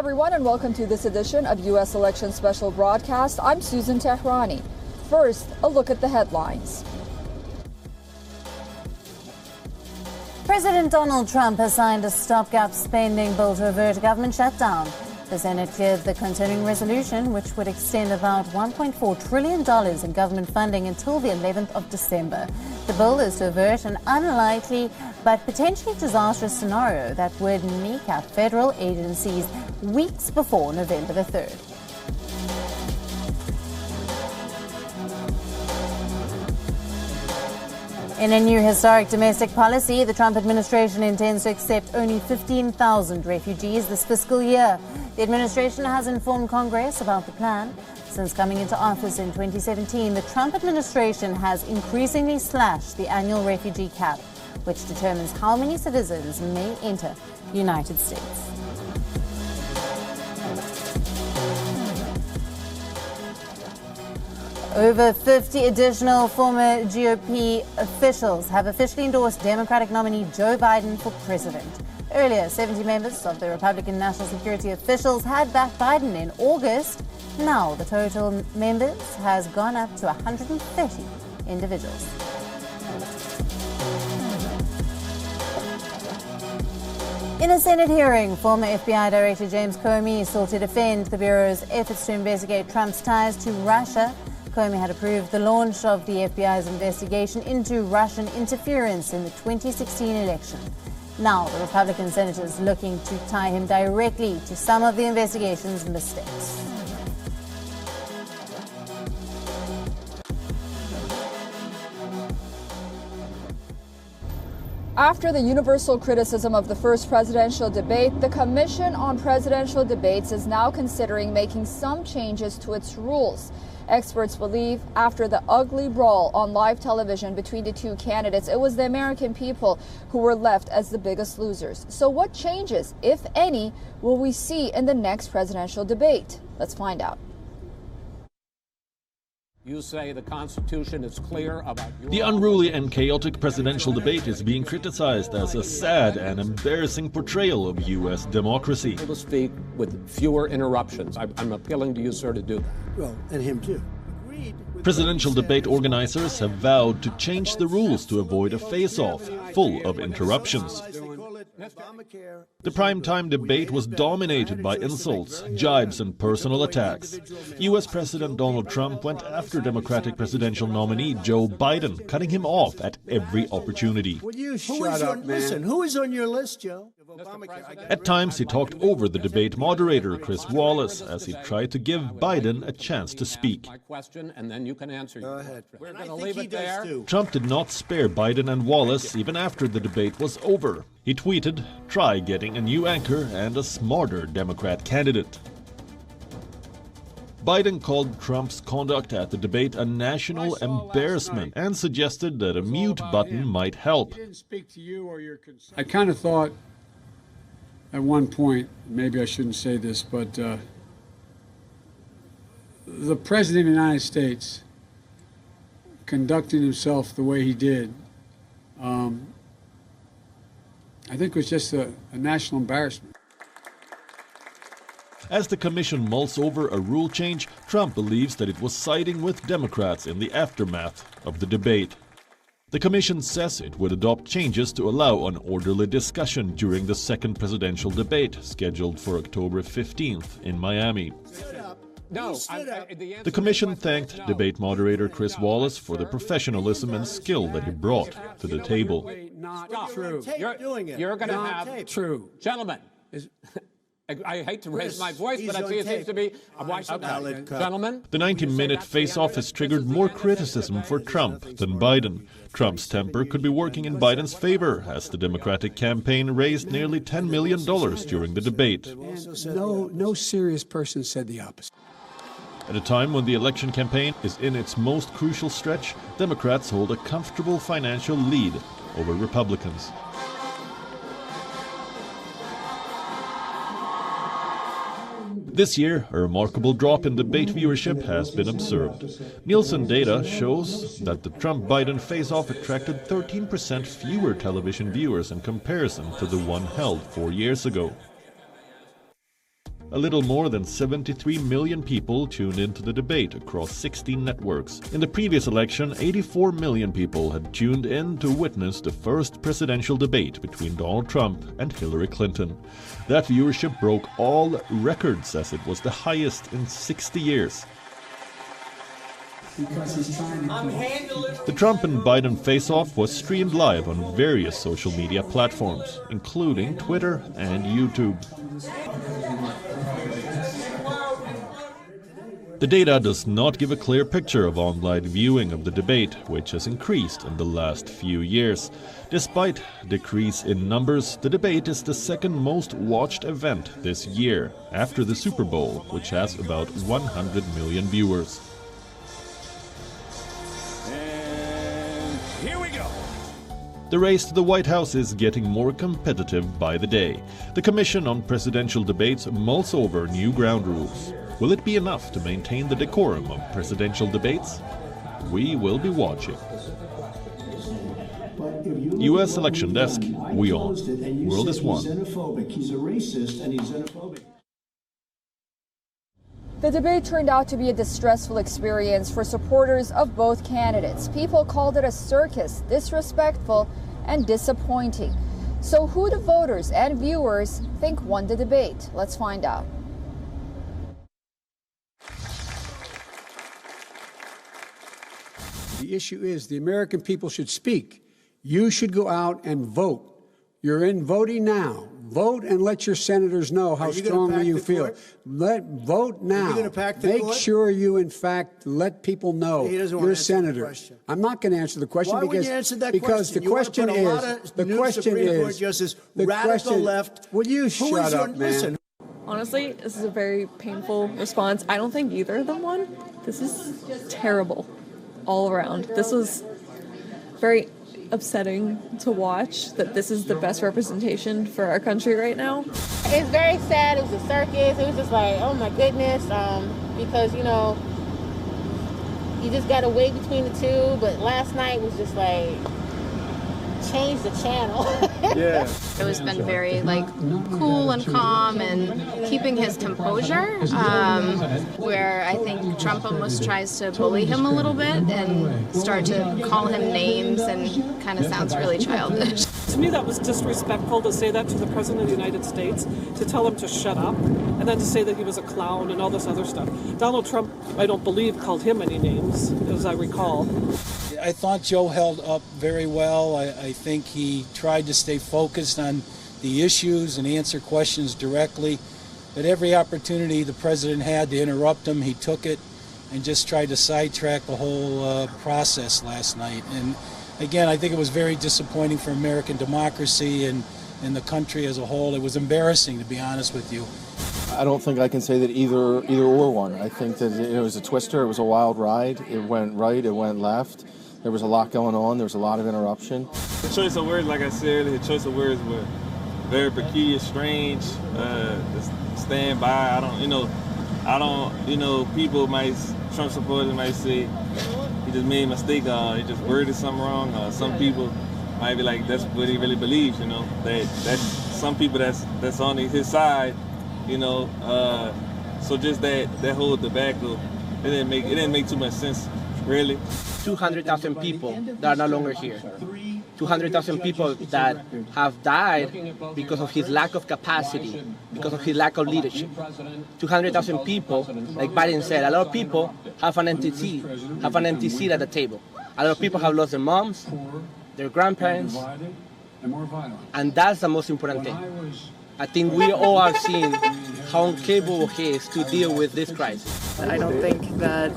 everyone, and welcome to this edition of U.S. Election Special Broadcast. I'm Susan Tehrani. First, a look at the headlines. President Donald Trump has signed a stopgap spending bill to avert a government shutdown. The Senate cleared the continuing resolution, which would extend about $1.4 trillion in government funding until the 11th of December. The bill is to avert an unlikely but potentially disastrous scenario that would kneecap federal agencies weeks before November the 3rd. In a new historic domestic policy, the Trump administration intends to accept only 15,000 refugees this fiscal year. The administration has informed Congress about the plan. Since coming into office in 2017, the Trump administration has increasingly slashed the annual refugee cap, which determines how many citizens may enter the United States. Over 50 additional former GOP officials have officially endorsed Democratic nominee Joe Biden for president. Earlier, 70 members of the Republican National Security officials had backed Biden in August. Now, the total members has gone up to 130 individuals. In a Senate hearing, former FBI Director James Comey sought to defend the Bureau's efforts to investigate Trump's ties to Russia. Comey had approved the launch of the FBI's investigation into Russian interference in the 2016 election. Now, the Republican senators looking to tie him directly to some of the investigation's mistakes. After the universal criticism of the first presidential debate, the Commission on Presidential Debates is now considering making some changes to its rules. Experts believe after the ugly brawl on live television between the two candidates, it was the American people who were left as the biggest losers. So what changes, if any, will we see in the next presidential debate? Let's find out. You say the Constitution is clear about the unruly and chaotic presidential debate is being criticized as a sad and embarrassing portrayal of U.S. democracy. To speak with fewer interruptions. I'm appealing to you, sir, to do that. Well, and him too. Presidential debate organizers have vowed to change the rules to avoid a face-off full of interruptions. The primetime debate was dominated by insults, jibes and personal attacks. U.S. President Donald Trump went after Democratic presidential nominee Joe Biden, cutting him off at every opportunity. Would you shut up, man? Listen, who is on your list, Joe? At times, he talked over the debate moderator, Chris Wallace, as he tried to give Biden a chance to speak. My question, and then you can answer. Go ahead. We're going to leave it there. Trump did not spare Biden and Wallace even after the debate was over. He tweeted, "Try getting a new anchor and a smarter Democrat candidate." Biden called Trump's conduct at the debate a national embarrassment and suggested that a mute button might help. I kind of thought at one point, maybe I shouldn't say this, but the President of the United States conducting himself the way he did, I think it was just a national embarrassment. As the commission mulls over a rule change, Trump believes that it was siding with Democrats in the aftermath of the debate. The commission says it would adopt changes to allow an orderly discussion during the second presidential debate, scheduled for October 15th in Miami. No, The commission thanked debate moderator Chris Wallace for the professionalism and skill that he brought to the table. Not true. Doing it. You're going to have tape. True. Gentlemen. I hate to raise my voice, but I see it seems to be gentlemen. The 90-minute face-off has triggered more criticism for Trump than Biden. Trump's temper could be working in Biden's favor, as the Democratic campaign raised nearly $10 million during the debate. And no serious person said the opposite. At a time when the election campaign is in its most crucial stretch, Democrats hold a comfortable financial lead over Republicans. This year, a remarkable drop in debate viewership has been observed. Nielsen data shows that the Trump-Biden face-off attracted 13% fewer television viewers in comparison to the one held 4 years ago. A little more than 73 million people tuned into the debate across 16 networks. In the previous election, 84 million people had tuned in to witness the first presidential debate between Donald Trump and Hillary Clinton. That viewership broke all records as it was the highest in 60 years. The Trump and Biden face-off was streamed live on various social media platforms, including Twitter and YouTube. The data does not give a clear picture of online viewing of the debate, which has increased in the last few years. Despite a decrease in numbers, the debate is the second most watched event this year, after the Super Bowl, which has about 100 million viewers. Here we go. The race to the White House is getting more competitive by the day. The Commission on Presidential Debates mulls over new ground rules. Will it be enough to maintain the decorum of presidential debates? We will be watching. U.S. Election Desk, WION. World is one. He's a racist and he's xenophobic. The debate turned out to be a distressful experience for supporters of both candidates. People called it a circus, disrespectful, and disappointing. So who do voters and viewers think won the debate? Let's find out. The issue is the American people should speak. You should go out and vote. You're in voting now. Vote and let your senators know how strongly you feel. Vote now. Make sure you, in fact, let people know you're a senator. I'm not going to answer the question because the question is radical left. Will you shut up, man? Honestly, this is a very painful response. I don't think either of them won. This is terrible all around. This was very upsetting to watch, that this is the best representation for our country right now. It's very sad. It was a circus. It was just like, oh my goodness, because, you know, you just got to weigh between the two. But last night was just like, change the channel. Yeah. It was been very cool and calm and keeping his composure, where I think Trump almost tries to bully him a little bit and start to call him names and kind of sounds really childish. To me, that was disrespectful to say that to the President of the United States, to tell him to shut up, and then to say that he was a clown and all this other stuff. Donald Trump, I don't believe, called him any names, as I recall. I thought Joe held up very well. I think he tried to stay focused on the issues and answer questions directly. But every opportunity the president had to interrupt him, he took it and just tried to sidetrack the whole process last night. And again, I think it was very disappointing for American democracy and the country as a whole. It was embarrassing, to be honest with you. I don't think I can say that either or won. I think that it was a twister. It was a wild ride. It went right. It went left. There was a lot going on. There was a lot of interruption. The choice of words, like I said, the choice of words were very peculiar, strange. Stand by. People might, Trump supporters might say he just made a mistake. He just worded something wrong. Some people might be like, that's what he really believes. That's some people that's on his side. So just that whole debacle, it didn't make too much sense, really. 200,000 people that are no longer here. 200,000 people that have died because of his lack of capacity, because of his lack of leadership. 200,000 people, like Biden said, a lot of people have an empty seat at the table. A lot of people have lost their moms, their grandparents, and that's the most important thing. I think we all have seen how incapable he is to deal with this crisis. I don't think that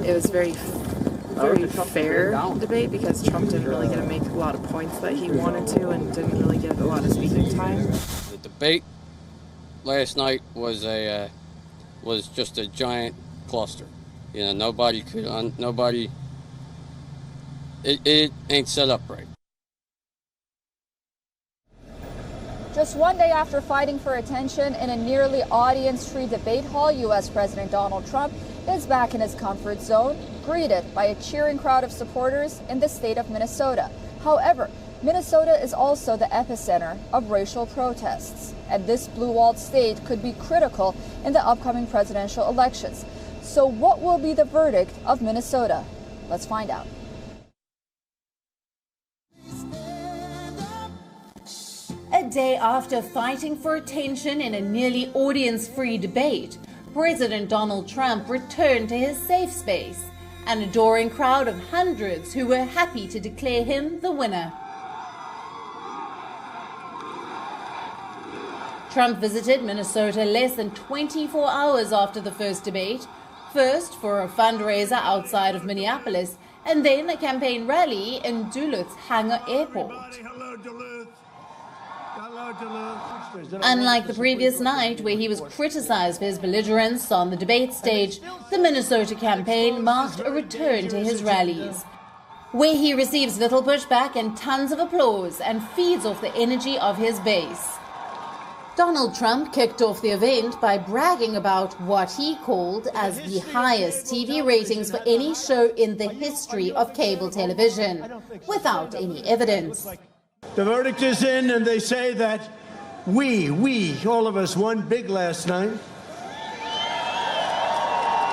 it was very fair debate because Trump didn't really get to make a lot of points that he wanted to and didn't really get a lot of speaking time. The debate last night was just a giant cluster. It ain't set up right. Just one day after fighting for attention in a nearly audience-free debate hall, U.S. President Donald Trump is back in his comfort zone, greeted by a cheering crowd of supporters in the state of Minnesota. However, Minnesota is also the epicenter of racial protests, and this blue-walled state could be critical in the upcoming presidential elections. So what will be the verdict of Minnesota? Let's find out. A day after fighting for attention in a nearly audience-free debate, President Donald Trump returned to his safe space, an adoring crowd of hundreds who were happy to declare him the winner. Trump visited Minnesota less than 24 hours after the first debate, first for a fundraiser outside of Minneapolis, and then a campaign rally in Duluth's Hangar Airport. Unlike the previous night, where he was criticized for his belligerence on the debate stage, the Minnesota campaign marked a return to his rallies, where he receives little pushback and tons of applause and feeds off the energy of his base. Donald Trump kicked off the event by bragging about what he called as the highest TV ratings for any show in the history of cable television, without any evidence. The verdict is in, and they say that we, all of us, won big last night.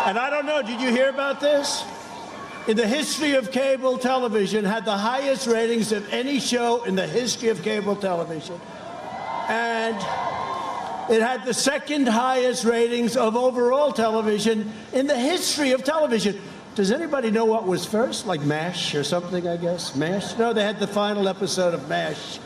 And I don't know, did you hear about this? In the history of cable television, had the highest ratings of any show in the history of cable television. And it had the second highest ratings of overall television in the history of television. Does anybody know what was first? Like MASH or something, I guess? MASH? No, they had the final episode of MASH.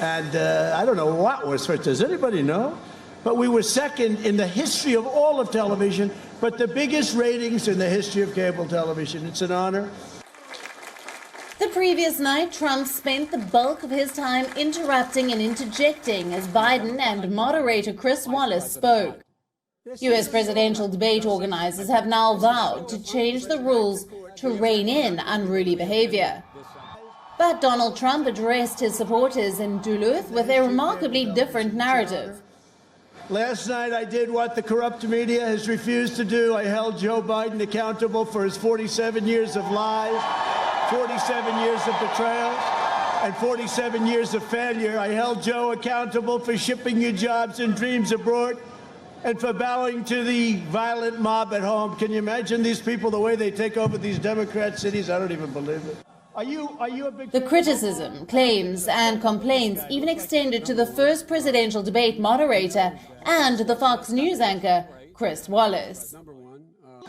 And I don't know what was first. Does anybody know? But we were second in the history of all of television, but the biggest ratings in the history of cable television. It's an honor. The previous night, Trump spent the bulk of his time interrupting and interjecting as Biden and moderator Chris Wallace spoke. U.S. presidential debate organizers have now vowed to change the rules to rein in unruly behavior. But Donald Trump addressed his supporters in Duluth with a remarkably different narrative. Last night I did what the corrupt media has refused to do. I held Joe Biden accountable for his 47 years of lies, 47 years of betrayal, and 47 years of failure. I held Joe accountable for shipping your jobs and dreams abroad and for bowing to the violent mob at home. Can you imagine these people, the way they take over these Democrat cities? I don't even believe it. Are you a big... The criticism, claims and complaints even extended to the first presidential debate moderator and the Fox News anchor, Chris Wallace.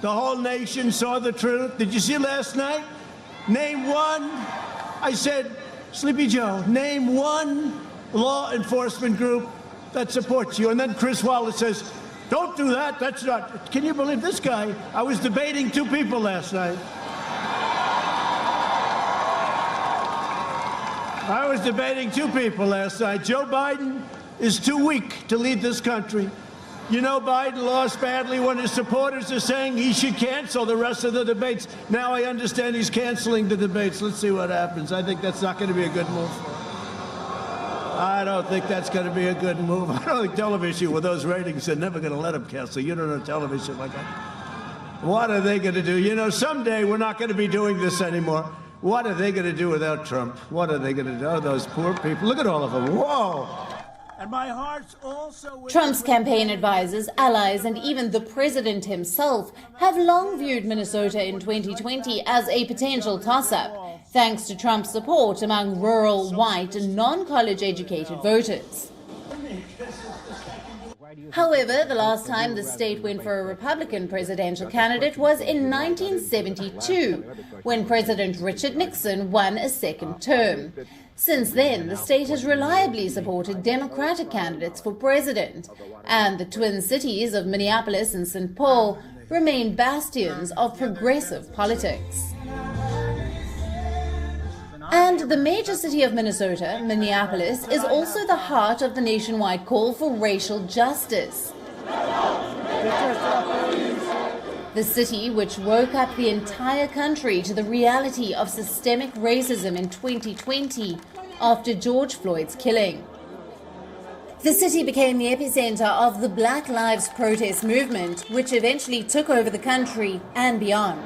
The whole nation saw the truth. Did you see last night? Name one. I said, Sleepy Joe, name one law enforcement group that supports you. And then Chris Wallace says, don't do that. That's not... Can you believe this guy? I was debating two people last night. I was debating two people last night. Joe Biden is too weak to lead this country. You know, Biden lost badly when his supporters are saying he should cancel the rest of the debates. Now I understand he's canceling the debates. Let's see what happens. I think that's not going to be a good move. I don't think that's going to be a good move. I don't think television with those ratings are never going to let him cancel. You don't know television like that. What are they going to do? You know, someday we're not going to be doing this anymore. What are they going to do without Trump? What are they going to do? Oh, those poor people. Look at all of them. Whoa. And my heart's also with Trump's campaign advisors, allies, and even the president himself have long viewed Minnesota in 2020 as a potential toss-up, thanks to Trump's support among rural, white, and non-college educated voters. However, the last time the state went for a Republican presidential candidate was in 1972, when President Richard Nixon won a second term. Since then, the state has reliably supported Democratic candidates for president, and the twin cities of Minneapolis and St. Paul remain bastions of progressive politics. And the major city of Minnesota, Minneapolis, is also the heart of the nationwide call for racial justice. The city, which woke up the entire country to the reality of systemic racism in 2020 after George Floyd's killing. The city became the epicenter of the Black Lives protest movement, which eventually took over the country and beyond.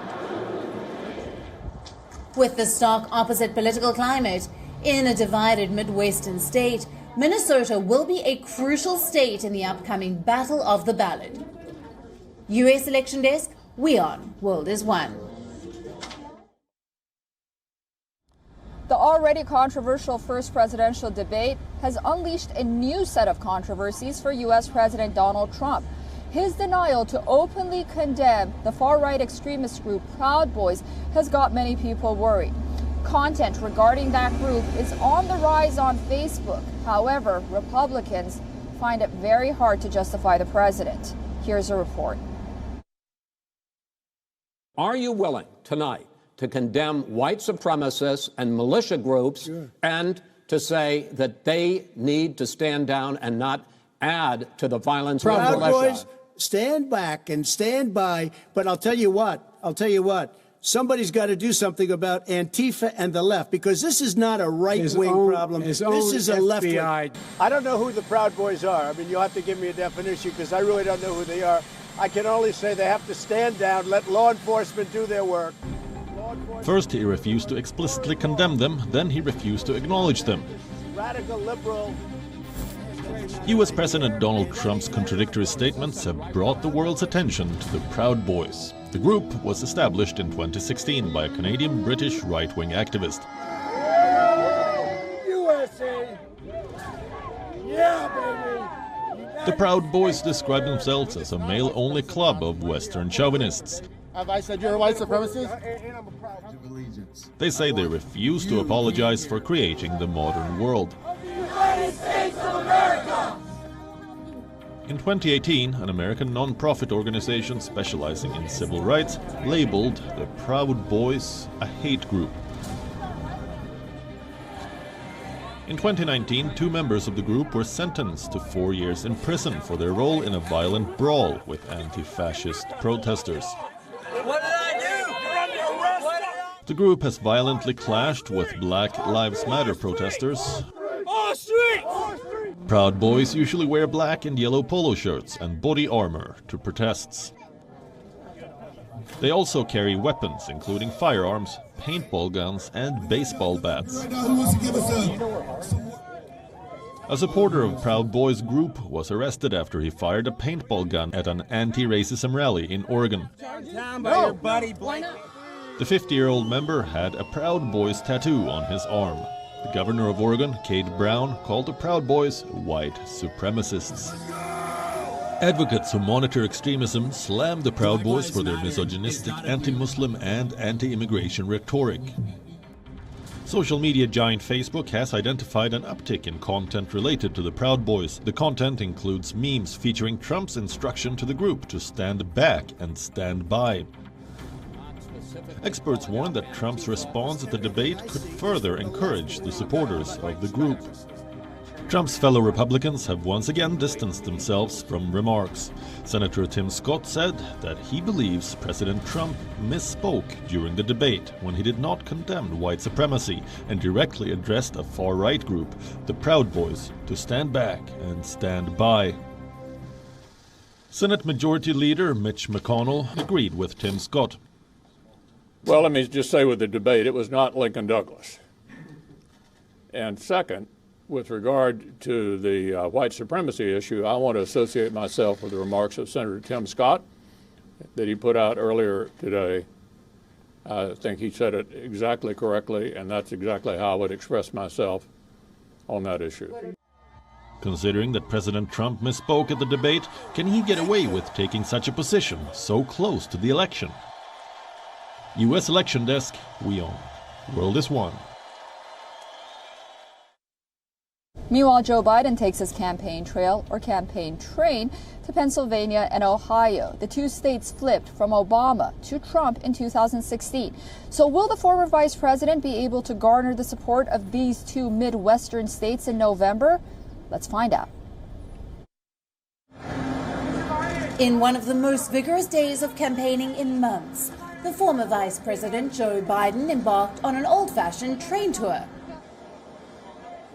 With the stark opposite political climate, In a divided Midwestern state, Minnesota will be a crucial state in the upcoming battle of the ballot. U.S. Election Desk, WION World is One. The already controversial first presidential debate has unleashed a new set of controversies for U.S. President Donald Trump. His denial to openly condemn the far-right extremist group Proud Boys has got many people worried. Content regarding that group is on the rise on Facebook. However, Republicans find it very hard to justify the president. Here's a report. Are you willing tonight to condemn white supremacists and militia groups and to say that they need to stand down and not add to the violence of Proud militia? Boys, stand back and stand by. But I'll tell you what, somebody's got to do something about Antifa and the left, because this is not a right-wing problem. This is a left-wing. I don't know who the Proud Boys are. I mean, you'll have to give me a definition, because I really don't know who they are. I can only say they have to stand down, let law enforcement do their work. First, he refused to explicitly condemn them, then he refused to acknowledge them. Radical liberal. U.S. President Donald Trump's contradictory statements have brought the world's attention to the Proud Boys. The group was established in 2016 by a Canadian-British right-wing activist. USA! Yeah, baby! The Proud Boys describe themselves as a male-only club of Western chauvinists. Have I said you're a white supremacist? They say they refuse to apologize for creating the modern world. United States of America! In 2018, an American non-profit organization specializing in civil rights labeled the Proud Boys a hate group. In 2019, 2 members of the group were sentenced to 4 years in prison for their role in a violent brawl with anti-fascist protesters. What did I do? You're under arrest! The group has violently clashed with Black Lives Matter protesters. Proud Boys usually wear black and yellow polo shirts and body armor to protests. They also carry weapons, including firearms, paintball guns, and baseball bats. A supporter of Proud Boys group was arrested after he fired a paintball gun at an anti-racism rally in Oregon. The 50-year-old member had a Proud Boys tattoo on his arm. The governor of Oregon, Kate Brown, called the Proud Boys white supremacists. Advocates who monitor extremism slammed the Proud Boys for their misogynistic, anti-Muslim and anti-immigration rhetoric. Social media giant Facebook has identified an uptick in content related to the Proud Boys. The content includes memes featuring Trump's instruction to the group to stand back and stand by. Experts warn that Trump's response at the debate could further encourage the supporters of the group. Trump's fellow Republicans have once again distanced themselves from remarks. Senator Tim Scott said that he believes President Trump misspoke during the debate when he did not condemn white supremacy and directly addressed a far-right group, the Proud Boys, to stand back and stand by. Senate Majority Leader Mitch McConnell agreed with Tim Scott. Well, let me just say with the debate, it was not Lincoln Douglas. And second, with regard to the white supremacy issue, I want to associate myself with the remarks of Senator Tim Scott that he put out earlier today. I think he said it exactly correctly, and that's exactly how I would express myself on that issue. Considering that President Trump misspoke at the debate, can he get away with taking such a position so close to the election? U.S. Election Desk, WION. World is One. Meanwhile, Joe Biden takes his campaign trail, or campaign train, to Pennsylvania and Ohio. The 2 states flipped from Obama to Trump in 2016. So will the former vice president be able to garner the support of these 2 Midwestern states in November? Let's find out. In one of the most vigorous days of campaigning in months, the former Vice President Joe Biden embarked on an old-fashioned train tour.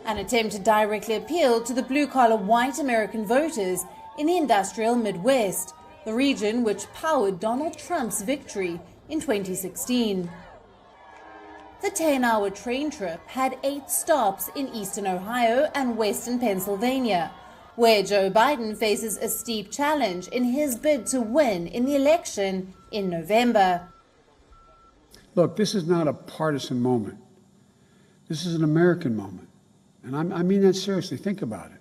An attempt to directly appeal to the blue-collar white American voters in the industrial Midwest, the region which powered Donald Trump's victory in 2016. The 10-hour train trip had 8 stops in eastern Ohio and western Pennsylvania, where Joe Biden faces a steep challenge in his bid to win in the election in November. Look, this is not a partisan moment. This is an American moment. And I mean that seriously. Think about it.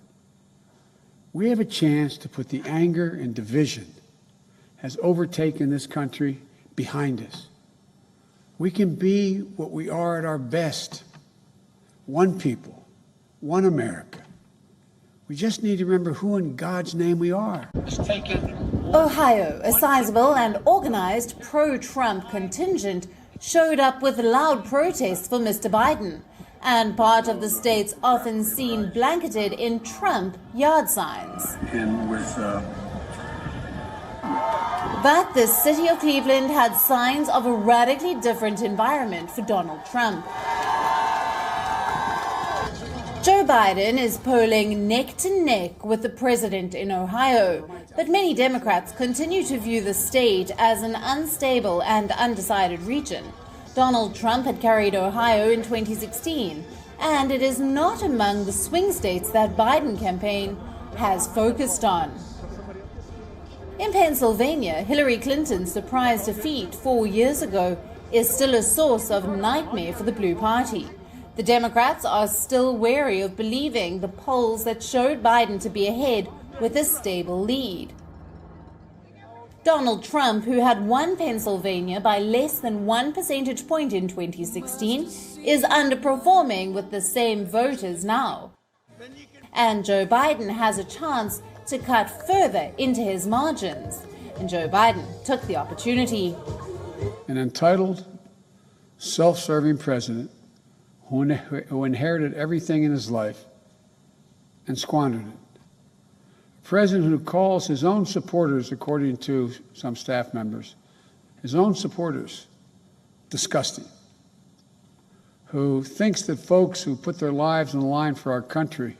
We have a chance to put the anger and division has overtaken this country behind us. We can be what we are at our best. One people, one America. We just need to remember who in God's name we are. Ohio, a sizable and organized pro-Trump contingent, showed up with loud protests for Mr. Biden, and part of the state's often seen blanketed in Trump yard signs. But the city of Cleveland had signs of a radically different environment for Donald Trump. Joe Biden is polling neck to neck with the president in Ohio, but many Democrats continue to view the state as an unstable and undecided region. Donald Trump had carried Ohio in 2016, and it is not among the swing states that Biden campaign has focused on. In Pennsylvania, Hillary Clinton's surprise defeat 4 years ago is still a source of nightmare for the Blue Party. The Democrats are still wary of believing the polls that showed Biden to be ahead with a stable lead. Donald Trump, who had won Pennsylvania by less than 1 percentage point in 2016, is underperforming with the same voters now. And Joe Biden has a chance to cut further into his margins. And Joe Biden took the opportunity. An entitled, self-serving president who inherited everything in his life and squandered it. A president who calls his own supporters, according to some staff members, his own supporters, disgusting. Who thinks that folks who put their lives on the line for our country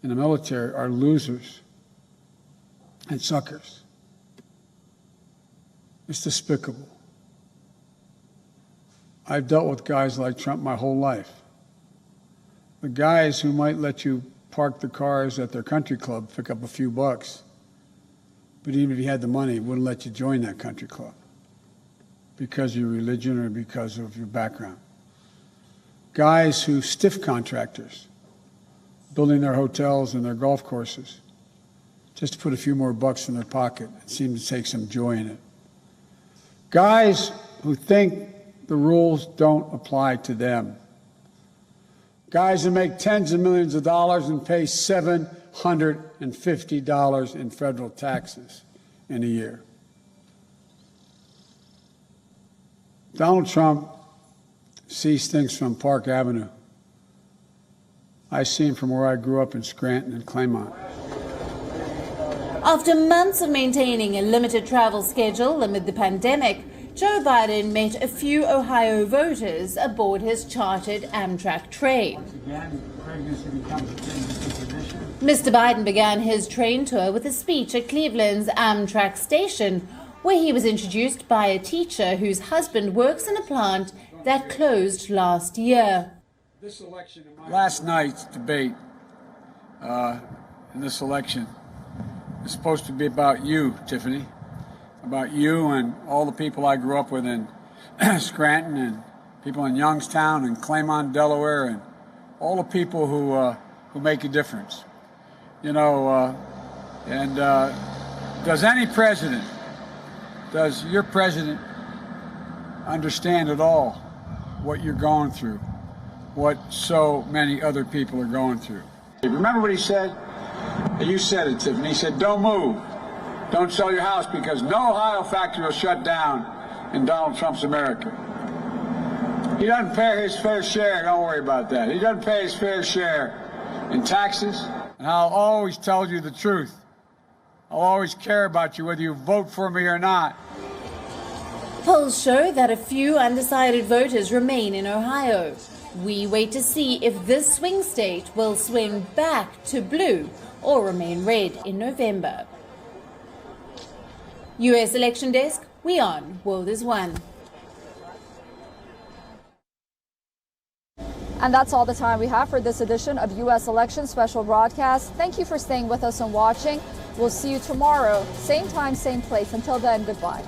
in the military are losers and suckers. It's despicable. I've dealt with guys like Trump my whole life. The guys who might let you park the cars at their country club, pick up a few bucks, but even if you had the money, wouldn't let you join that country club because of your religion or because of your background. Guys who stiff contractors, building their hotels and their golf courses, just to put a few more bucks in their pocket and seem to take some joy in it. Guys who think the rules don't apply to them. Guys who make tens of millions of dollars and pay $750 in federal taxes in a year. Donald Trump sees things from Park Avenue. I see him from where I grew up in Scranton and Claymont. After months of maintaining a limited travel schedule amid the pandemic, Joe Biden met a few Ohio voters aboard his chartered Amtrak train. Mr. Biden began his train tour with a speech at Cleveland's Amtrak station, where he was introduced by a teacher whose husband works in a plant that closed last year. Last night's debate in this election is supposed to be about you, Tiffany. About you and all the people I grew up with in Scranton and people in Youngstown and Claymont, Delaware, and all the people who make a difference. You know, does any president, does your president understand at all what you're going through, what so many other people are going through? Remember what he said? You said it, Tiffany. He said, don't move. Don't sell your house because no Ohio factory will shut down in Donald Trump's America. He doesn't pay his fair share. Don't worry about that. He doesn't pay his fair share in taxes. And I'll always tell you the truth. I'll always care about you whether you vote for me or not. Polls show that a few undecided voters remain in Ohio. We wait to see if this swing state will swing back to blue or remain red in November. U.S. Election Desk, WION World is One. And that's all the time we have for this edition of U.S. Election Special Broadcast. Thank you for staying with us and watching. We'll see you tomorrow, same time, same place. Until then, goodbye.